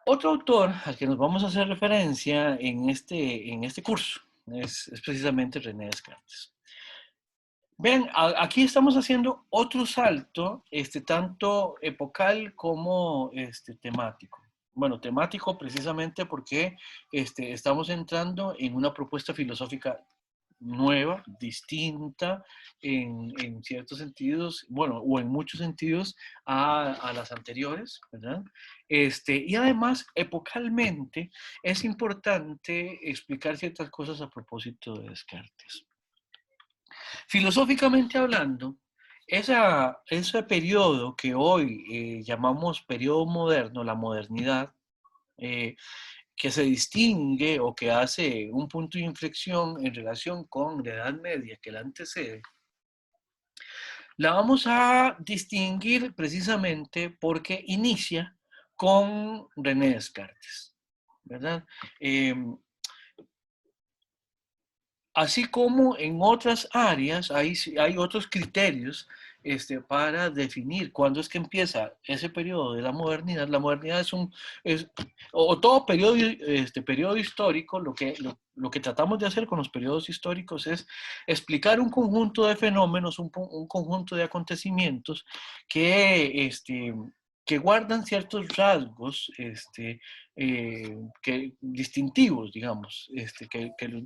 Otro autor al que nos vamos a hacer referencia en este curso es precisamente René Descartes. Ven, aquí estamos haciendo otro salto, tanto epocal como temático. Bueno, temático precisamente porque estamos entrando en una propuesta filosófica nueva, distinta en ciertos sentidos, bueno, o en muchos sentidos a las anteriores, ¿verdad? Y además, epocalmente, es importante explicar ciertas cosas a propósito de Descartes. Filosóficamente hablando, ese periodo que hoy llamamos periodo moderno, la modernidad, eh, que se distingue o que hace un punto de inflexión en relación con la Edad Media que la antecede, la vamos a distinguir precisamente porque inicia con René Descartes, ¿verdad? Eh, Así como en otras áreas hay otros criterios para definir cuándo es que empieza ese periodo de la modernidad. La modernidad o todo periodo histórico, lo que tratamos de hacer con los periodos históricos es explicar un conjunto de fenómenos, un conjunto de acontecimientos que guardan ciertos rasgos distintivos, digamos,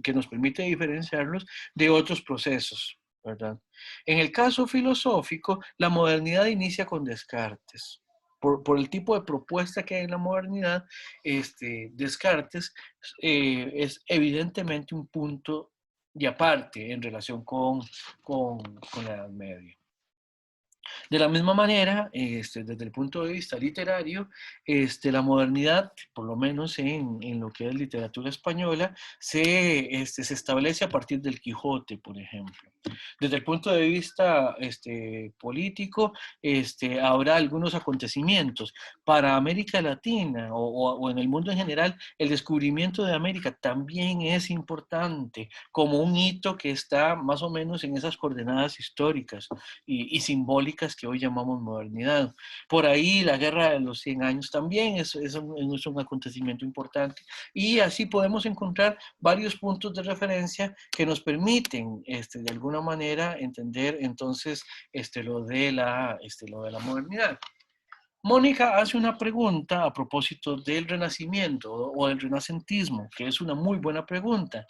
que nos permite diferenciarlos de otros procesos, ¿verdad? En el caso filosófico, la modernidad inicia con Descartes. Por el tipo de propuesta que hay en la modernidad, Descartes es evidentemente un punto de aparte en relación con la Edad Media. De la misma manera, desde el punto de vista literario, la modernidad, por lo menos en lo que es literatura española, se establece a partir del Quijote, por ejemplo. Desde el punto de vista político, habrá algunos acontecimientos. Para América Latina o en el mundo en general, el descubrimiento de América también es importante como un hito que está más o menos en esas coordenadas históricas y simbólicas que hoy llamamos modernidad. Por ahí la guerra de los 100 años también es un acontecimiento importante y así podemos encontrar varios puntos de referencia que nos permiten de alguna manera entender entonces lo de la modernidad. Mónica hace una pregunta a propósito del Renacimiento o del Renacentismo, que es una muy buena pregunta.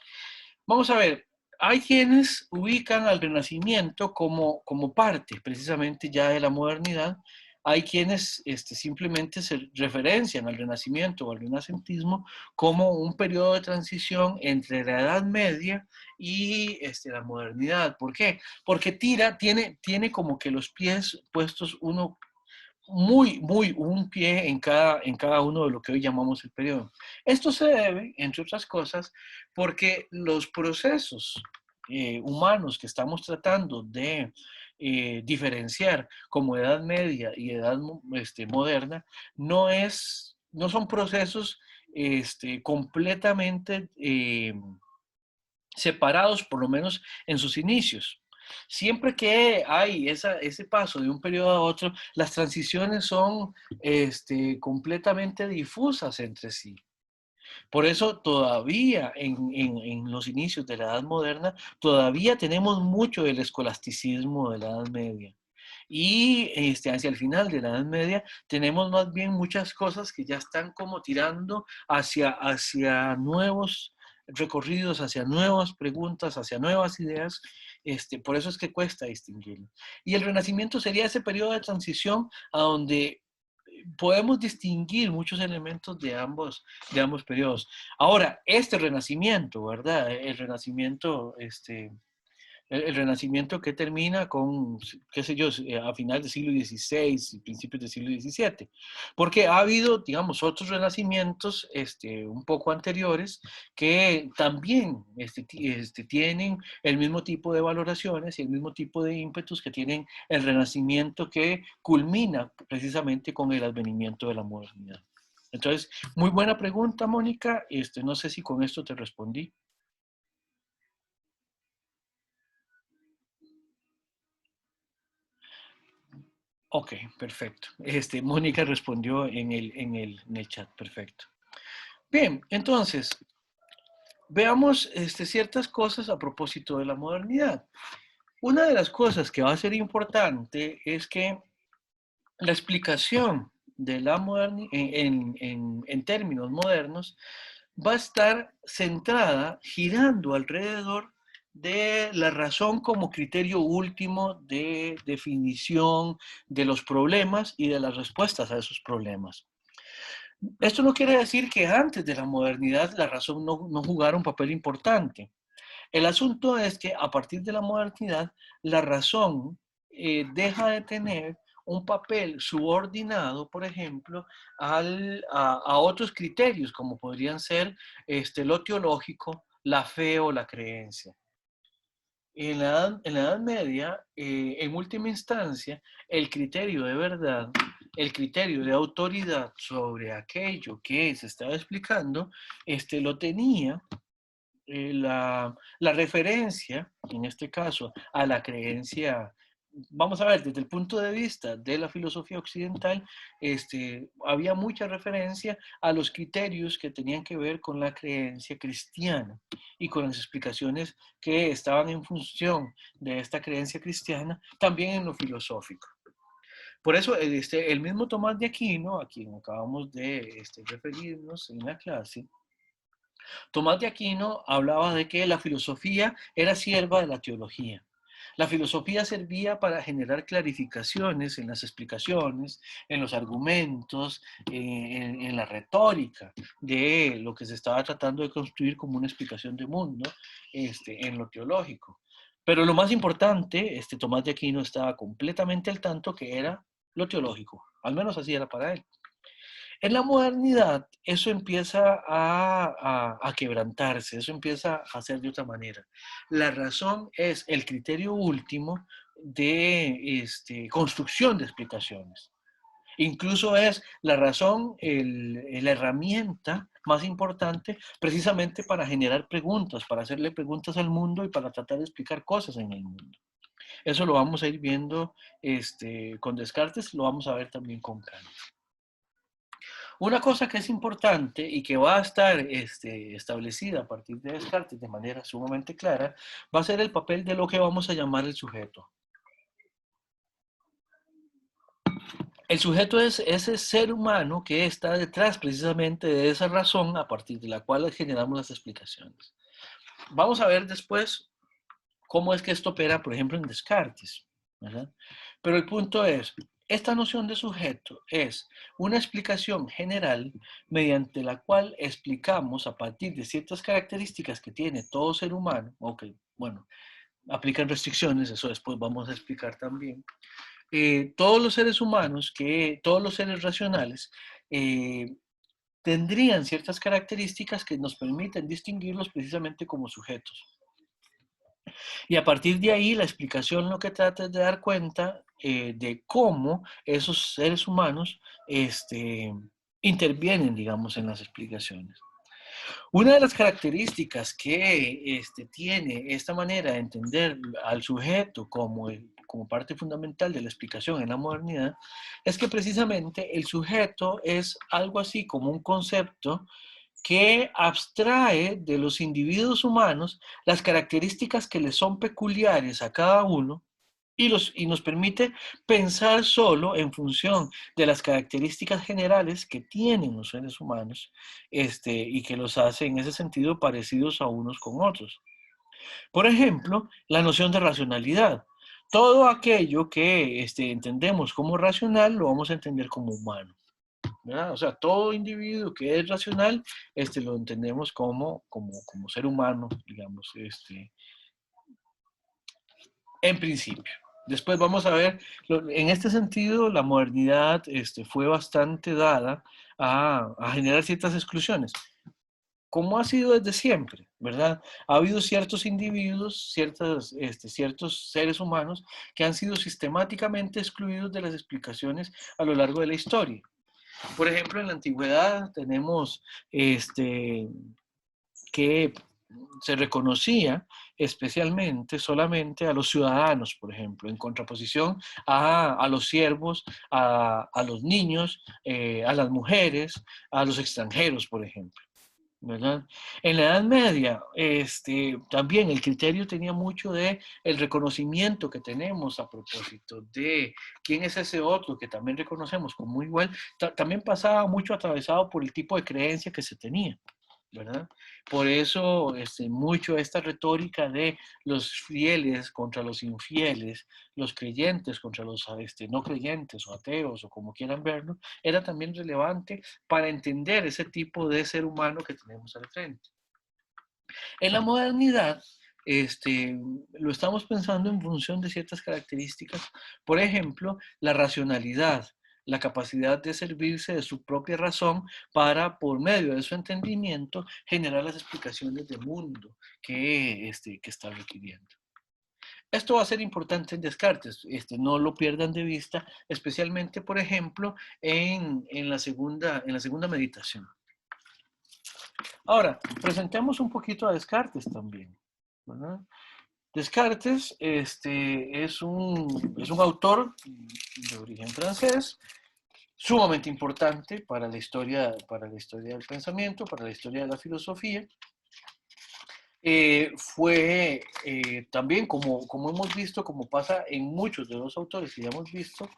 Vamos a ver, hay quienes ubican al Renacimiento como parte precisamente ya de la modernidad. Hay quienes simplemente se referencian al Renacimiento o al Renacentismo como un periodo de transición entre la Edad Media y la modernidad. ¿Por qué? Porque tiene como que los pies puestos uno muy un pie en cada uno de lo que hoy llamamos el periodo. Esto se debe, entre otras cosas, porque los procesos humanos que estamos tratando de diferenciar como edad media y edad moderna no son procesos completamente separados, por lo menos en sus inicios. Siempre que hay ese paso de un periodo a otro, las transiciones son completamente difusas entre sí. Por eso todavía en los inicios de la Edad Moderna, todavía tenemos mucho del escolasticismo de la Edad Media. Y hacia el final de la Edad Media tenemos más bien muchas cosas que ya están como tirando hacia nuevos recorridos, hacia nuevas preguntas, hacia nuevas ideas. Por eso es que cuesta distinguirlo. Y el Renacimiento sería ese periodo de transición a donde podemos distinguir muchos elementos de ambos periodos. Ahora, este renacimiento, ¿verdad? El renacimiento, el Renacimiento que termina con, qué sé yo, a final del siglo XVI y principios del siglo XVII. Porque ha habido, digamos, otros renacimientos un poco anteriores que también tienen el mismo tipo de valoraciones y el mismo tipo de ímpetus que tienen el Renacimiento que culmina precisamente con el advenimiento de la modernidad. Entonces, muy buena pregunta, Mónica. No sé si con esto te respondí. Ok, perfecto. Mónica respondió en el chat, perfecto. Bien, entonces, veamos ciertas cosas a propósito de la modernidad. Una de las cosas que va a ser importante es que la explicación de la modernidad en términos modernos va a estar centrada, girando alrededor de la razón como criterio último de definición de los problemas y de las respuestas a esos problemas. Esto no quiere decir que antes de la modernidad la razón no jugara un papel importante. El asunto es que a partir de la modernidad, la razón deja de tener un papel subordinado, por ejemplo, a otros criterios, como podrían ser lo teológico, la fe o la creencia. En la Edad Media, en última instancia, el criterio de verdad, el criterio de autoridad sobre aquello que se estaba explicando, lo tenía la referencia, en este caso, a la creencia, vamos a ver, desde el punto de vista de la filosofía occidental, había mucha referencia a los criterios que tenían que ver con la creencia cristiana y con las explicaciones que estaban en función de esta creencia cristiana, también en lo filosófico. Por eso, el mismo Tomás de Aquino, a quien acabamos de referirnos en la clase, Tomás de Aquino hablaba de que la filosofía era sierva de la teología. La filosofía servía para generar clarificaciones en las explicaciones, en los argumentos, en la retórica de lo que se estaba tratando de construir como una explicación de mundo en lo teológico. Pero lo más importante, Tomás de Aquino estaba completamente al tanto que era lo teológico, al menos así era para él. En la modernidad eso empieza a quebrantarse, eso empieza a hacer de otra manera. La razón es el criterio último de construcción de explicaciones. Incluso es la razón, la herramienta más importante precisamente para generar preguntas, para hacerle preguntas al mundo y para tratar de explicar cosas en el mundo. Eso lo vamos a ir viendo con Descartes, lo vamos a ver también con Kant. Una cosa que es importante y que va a estar establecida a partir de Descartes de manera sumamente clara, va a ser el papel de lo que vamos a llamar el sujeto. El sujeto es ese ser humano que está detrás precisamente de esa razón a partir de la cual generamos las explicaciones. Vamos a ver después cómo es que esto opera, por ejemplo, en Descartes, ¿verdad? Pero el punto es, esta noción de sujeto es una explicación general mediante la cual explicamos a partir de ciertas características que tiene todo ser humano, o que, bueno, aplican restricciones, eso después vamos a explicar también, todos los seres humanos, todos los seres racionales, tendrían ciertas características que nos permiten distinguirlos precisamente como sujetos. Y a partir de ahí, la explicación lo que trata es de dar cuenta de cómo esos seres humanos intervienen, digamos, en las explicaciones. Una de las características que tiene esta manera de entender al sujeto como parte fundamental de la explicación en la modernidad es que precisamente el sujeto es algo así como un concepto que abstrae de los individuos humanos las características que les son peculiares a cada uno y nos permite pensar solo en función de las características generales que tienen los seres humanos y que los hace en ese sentido parecidos a unos con otros. Por ejemplo, la noción de racionalidad. Todo aquello que entendemos como racional lo vamos a entender como humano. ¿Verdad? O sea, todo individuo que es racional, lo entendemos como ser humano, digamos, en principio. Después vamos a ver, en este sentido, la modernidad fue bastante dada a generar ciertas exclusiones, como ha sido desde siempre, ¿verdad? Ha habido ciertos individuos, ciertos seres humanos que han sido sistemáticamente excluidos de las explicaciones a lo largo de la historia. Por ejemplo, en la antigüedad tenemos que se reconocía especialmente solamente a los ciudadanos, por ejemplo, en contraposición a los siervos, a los niños, a las mujeres, a los extranjeros, por ejemplo. ¿Verdad? En la Edad Media, también el criterio tenía mucho de el reconocimiento que tenemos a propósito de quién es ese otro que también reconocemos como igual, también pasaba mucho atravesado por el tipo de creencia que se tenía. ¿Verdad? Por eso mucho esta retórica de los fieles contra los infieles, los creyentes contra los no creyentes o ateos o como quieran verlo, era también relevante para entender ese tipo de ser humano que tenemos al frente. En la modernidad, lo estamos pensando en función de ciertas características, por ejemplo, la racionalidad, la capacidad de servirse de su propia razón para, por medio de su entendimiento, generar las explicaciones del mundo que está requiriendo. Esto va a ser importante en Descartes, no lo pierdan de vista, especialmente, por ejemplo, en la segunda meditación. Ahora, presentemos un poquito a Descartes también, ¿verdad? Descartes es un autor de origen francés, sumamente importante para la historia del pensamiento, para la historia de la filosofía. Fue también, como hemos visto, como pasa en muchos de los autores que ya hemos visto,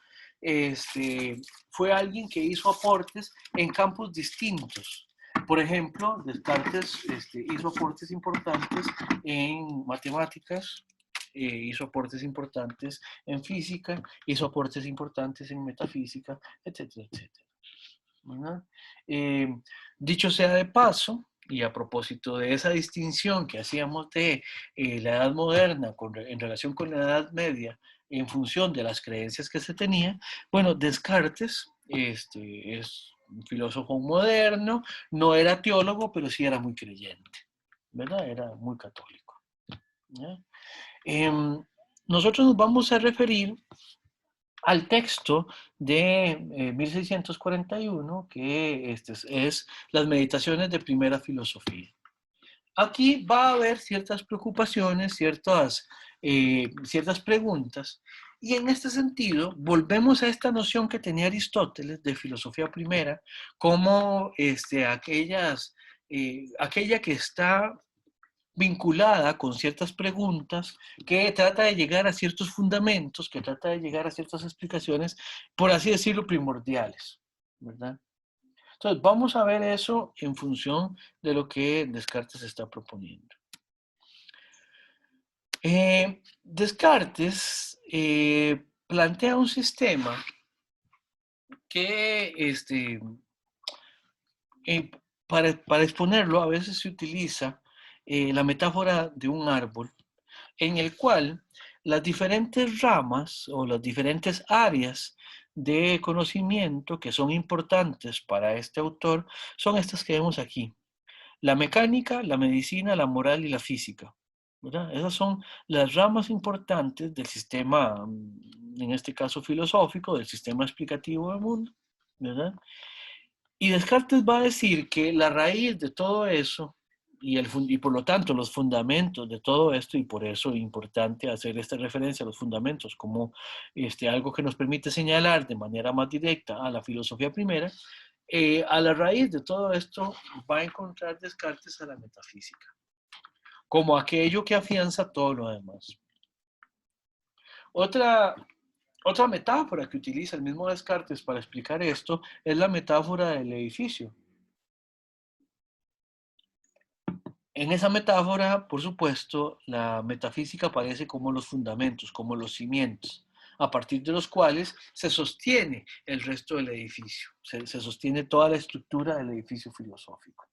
fue alguien que hizo aportes en campos distintos. Por ejemplo, Descartes hizo aportes importantes en matemáticas, hizo aportes importantes en física, hizo aportes importantes en metafísica, etcétera, etcétera. ¿Verdad? Dicho sea de paso, y a propósito de esa distinción que hacíamos de la Edad Moderna en relación con la Edad Media, en función de las creencias que se tenía, bueno, Descartes es un filósofo moderno, no era teólogo, pero sí era muy creyente, ¿verdad? Era muy católico. Nosotros nos vamos a referir al texto de 1641, que es las meditaciones de primera filosofía. Aquí va a haber ciertas preocupaciones, ciertas preguntas, y en este sentido volvemos a esta noción que tenía Aristóteles de filosofía primera, como aquella que está vinculada con ciertas preguntas, que trata de llegar a ciertos fundamentos, que trata de llegar a ciertas explicaciones, por así decirlo, primordiales, ¿verdad? Entonces, vamos a ver eso en función de lo que Descartes está proponiendo. Descartes plantea un sistema que, para exponerlo, a veces se utiliza la metáfora de un árbol, en el cual las diferentes ramas o las diferentes áreas de conocimiento que son importantes para este autor son estas que vemos aquí. La mecánica, la medicina, la moral y la física, ¿verdad? Esas son las ramas importantes del sistema, en este caso filosófico, del sistema explicativo del mundo, ¿verdad? Y Descartes va a decir que la raíz de todo eso y por lo tanto los fundamentos de todo esto, y por eso es importante hacer esta referencia a los fundamentos como algo que nos permite señalar de manera más directa a la filosofía primera, a la raíz de todo esto va a encontrar Descartes a la metafísica, como aquello que afianza todo lo demás. Otra metáfora que utiliza el mismo Descartes para explicar esto es la metáfora del edificio. En esa metáfora, por supuesto, la metafísica aparece como los fundamentos, como los cimientos, a partir de los cuales se sostiene el resto del edificio, se sostiene toda la estructura del edificio filosófico.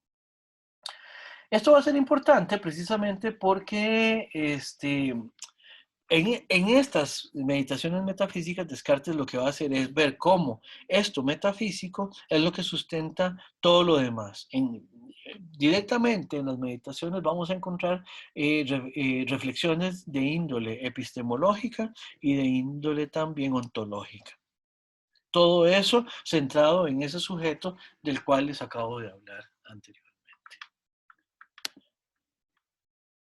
Esto va a ser importante precisamente porque en estas meditaciones metafísicas, Descartes lo que va a hacer es ver cómo esto metafísico es lo que sustenta todo lo demás. Directamente en las meditaciones vamos a encontrar reflexiones de índole epistemológica y de índole también ontológica. Todo eso centrado en ese sujeto del cual les acabo de hablar anteriormente.